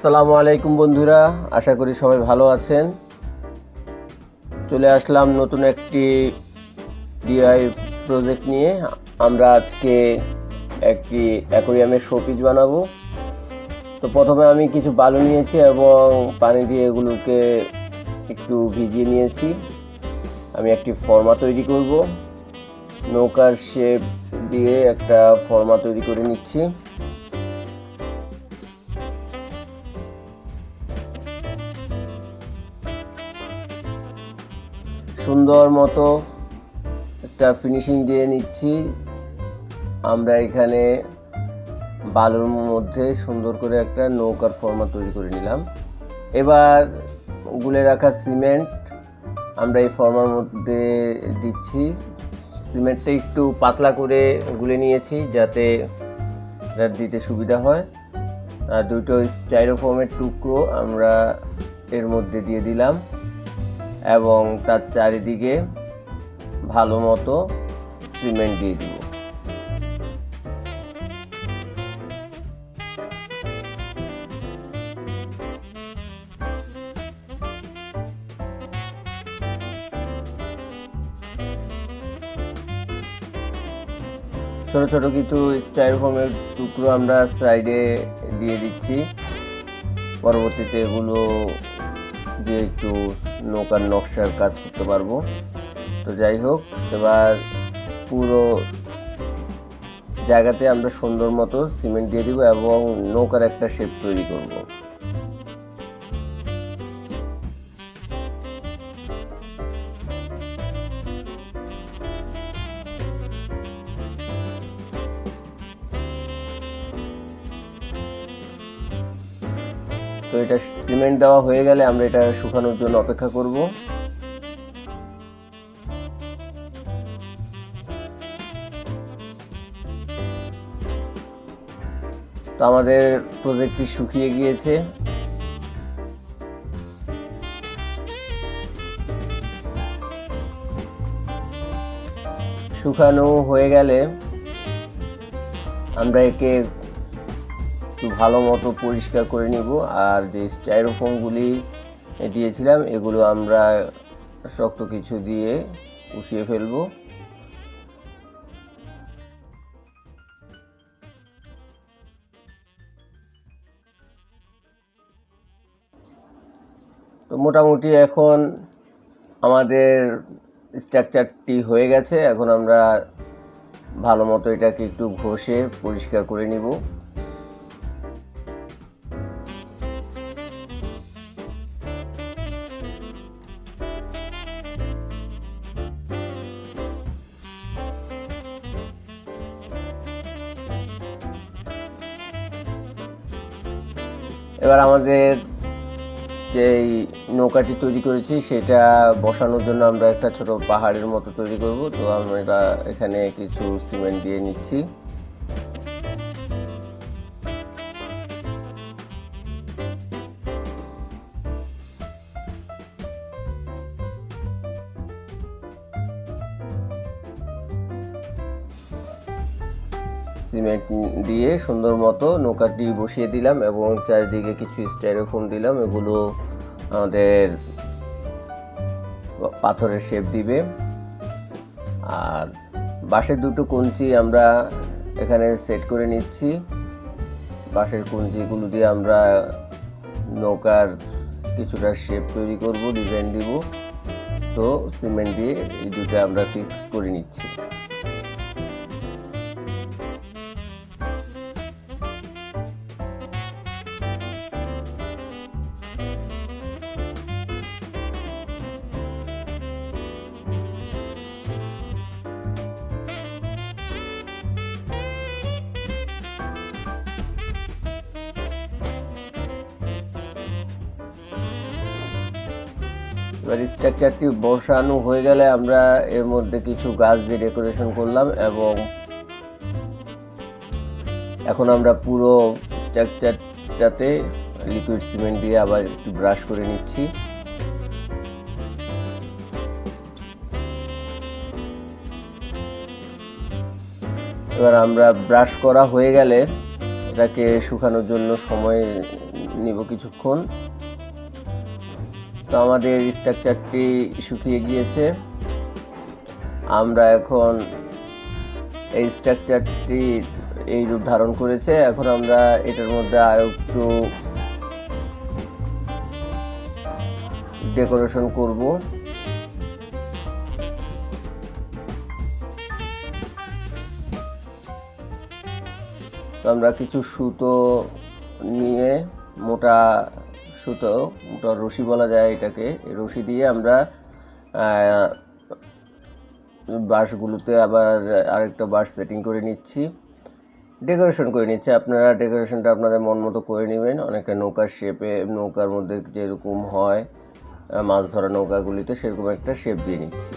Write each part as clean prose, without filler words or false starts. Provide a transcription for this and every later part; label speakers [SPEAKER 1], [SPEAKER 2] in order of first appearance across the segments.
[SPEAKER 1] আসসালামু আলাইকুম বন্ধুরা, আশা করি সবাই ভালো আছেন। চলে আসলাম নতুন একটি ডিআই প্রজেক্ট নিয়ে। আমরা আজকে একটি অ্যাকোয়ারিয়ামের শোপিস বানাবো। তো প্রথমে আমি কিছু বালু নিয়েছি এবং পানি দিয়ে এগুলোকে একটু ভিজিয়ে নিয়েছি। আমি একটি ফর্মা তৈরি করব। নৌকার শেপ দিয়ে একটা ফর্মা তৈরি করে নিচ্ছি। সুন্দর মতো একটা ফিনিশিং দিয়ে নিচ্ছি। আমরা এখানে বালুর মধ্যে সুন্দর করে একটা নৌকার ফর্মা তৈরি করে নিলাম। এবার গুলে রাখা সিমেন্ট আমরা এই ফর্মার মধ্যে দিচ্ছি। সিমেন্টটা একটু পাতলা করে গুলে নিয়েছি যাতে এটা দিতে সুবিধা হয়। আর দুটো স্টাইরোফোমের টুকরো আমরা এর মধ্যে দিয়ে দিলাম এবং তার চারিদিকে ভালো মতো সিমেন্ট দিয়ে দিব। ছোট ছোট কিছু স্টাইরোফোমের টুকরো আমরা সাইডে দিয়ে দিচ্ছি। পরবর্তীতে এগুলো দিয়ে একটু নৌকার নকশার কাজ করতে পারবো। তো যাই হোক, এবার পুরো জায়গাতে আমরা সুন্দর মতো সিমেন্ট দিয়ে দিব এবং নৌকার একটা শেপ তৈরি করব। তো এটা সিমেন্ট দেওয়া হয়ে গেলে আমরা এটা শুকানোর জন্য অপেক্ষা করব। তো আমাদের প্রজেক্টটি শুকিয়ে গিয়েছে। শুকানো হয়ে গেলে আমরা একে একটু ভালো মতো পরিষ্কার করে নিব। আর যে স্টাইরোফোমগুলি দিয়েছিলাম এগুলো আমরা শক্ত কিছু দিয়ে উঠিয়ে ফেলবো। তো মোটামুটি এখন আমাদের স্ট্রাকচারটি হয়ে গেছে। এখন আমরা ভালো মতো এটাকে একটু ঘষে পরিষ্কার করে নিব। এবার আমাদের যেই নৌকাটি তৈরি করেছি সেটা বসানোর জন্য আমরা একটা ছোট পাহাড়ের মতো তৈরি করব। তো আমরা এখানে কিছু সিমেন্ট দিয়ে নিচ্ছি। সিমেন্ট দিয়ে সুন্দর মতো নৌকাটি বসিয়ে দিলাম এবং চারিদিকে কিছু স্টাইরোফোম দিলাম। এগুলো আমাদের পাথরের শেপ দিবে। আর বাঁশের দুটো কঞ্চি আমরা এখানে সেট করে নিচ্ছি। বাঁশের কঞ্চিগুলো দিয়ে আমরা নৌকার কিছুটা শেপ তৈরি করব, ডিজাইন দিব। তো সিমেন্ট দিয়ে এই দুটো আমরা ফিক্স করে নিচ্ছি। এবার স্ট্রাকচারটি বসানো হয়ে গেলে আমরা এর মধ্যে কিছু গাছ দিয়ে ডেকোরেশন করলাম এবং এখন আমরা পুরো স্ট্রাকচারটাতে লিকুইড সিমেন্ট দিয়ে আবার একটু ব্রাশ করে নিচ্ছি। এবার আমরা ব্রাশ করা হয়ে গেলে এটাকে শুকানোর জন্য সময় নিব কিছুক্ষণ। তো আমাদের স্ট্রাকচারটি শুকিয়ে গিয়েছে। আমরা এখন এই স্ট্রাকচারটি এই রূপ ধারণ করেছে। এখন আমরা এটার মধ্যে আরো একটু ডেকোরেশন করব। তো আমরা কিছু সুতো নিয়ে, মোটা সুতো, মোটা রশি বলা যায় এটাকে, রশি দিয়ে আমরা বাঁশগুলোতে আবার আরেকটা বাঁশ সেটিং করে নিচ্ছি, ডেকোরেশন করে নিচ্ছি। আপনারা ডেকোরেশনটা আপনাদের মন মতো করে নেবেন। অনেকটা নৌকার শেপে, নৌকার মধ্যে যেরকম হয় মাছ ধরা নৌকাগুলিতে, সেরকম একটা শেপ দিয়ে নিচ্ছি।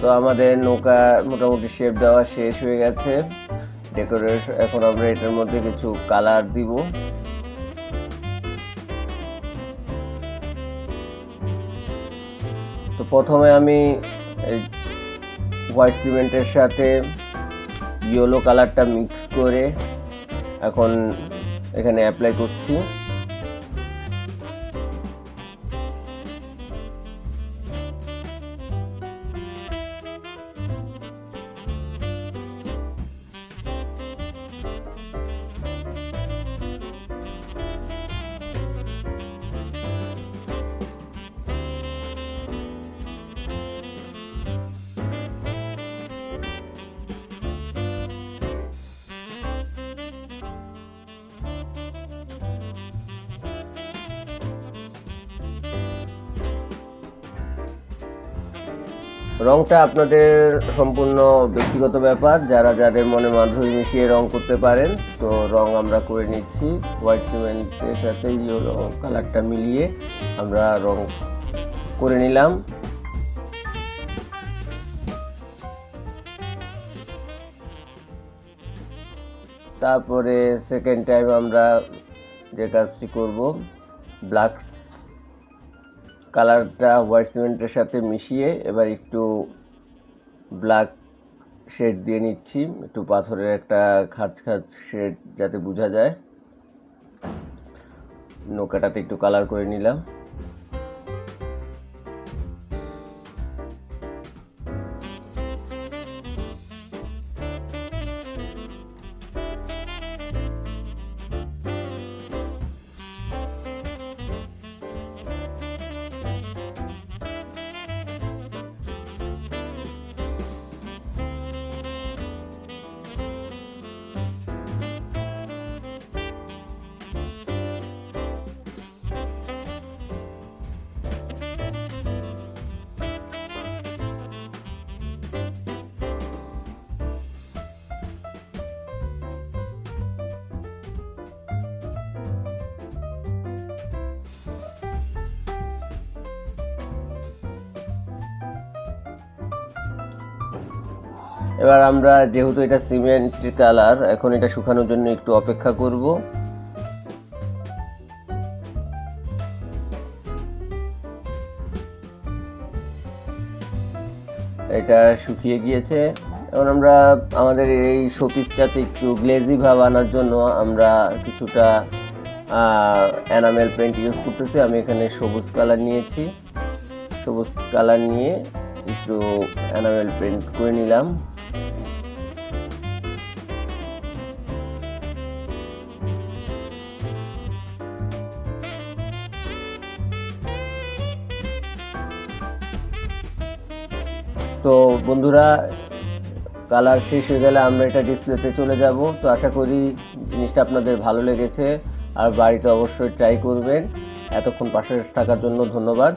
[SPEAKER 1] তো আমাদের নৌকা মোটামুটি শেপ দেওয়া শেষ হয়ে গেছে। ডেকোরেশন, এখন আমরা এটার মধ্যে কিছু কালার দিব। তো প্রথমে আমি হোয়াইট সিমেন্টের সাথে ইয়েলো কালারটা মিক্স করে এখন এখানে অ্যাপ্লাই করছি। রংটা আপনাদের সম্পূর্ণ ব্যক্তিগত ব্যাপার, যাদের মনে মাধুরী মিশিয়ে রং করতে পারেন। তো রং আমরা করে নিচ্ছি, হোয়াইট সিমেন্টের সাথে ইয়েলো কালারটা মিলিয়ে আমরা রং করে নিলাম। তারপরে সেকেন্ড টাইম আমরা যে কাজটি করব, ব্ল্যাক কালারটা হোয়াইট সিমেন্টের সাথে মিশিয়ে এবার একটু ব্ল্যাক শেড দিয়ে নিচ্ছি, একটু পাথরের একটা খাঁজ খাঁজ শেড যাতে বোঝা যায়। নৌকাটাতে একটু কালার করে নিলাম। এবার আমরা যেহেতু এটা সিমেন্টের কালার, এখন এটা শুকানোর জন্য একটু অপেক্ষা করব। এটা শুকিয়ে গিয়েছে। এখন আমরা আমাদের এই শোপিসটাতে একটু গ্লেজি ভাব আনার জন্য আমরা কিছুটা এনামেল পেন্ট ইউজ করতেছি। আমি এখানে সবুজ কালার নিয়েছি, সবুজ কালার নিয়ে একটু এনামেল পেন্ট করে নিলাম। তো বন্ধুরা, কালার শেষ হয়ে গেলে আমরা এটা ডিসপ্লেতে চলে যাব। তো আশা করি জিনিসটা আপনাদের ভালো লেগেছে, আর বাড়িতে অবশ্যই ট্রাই করবেন। এতক্ষণ পাশে থাকার জন্য ধন্যবাদ।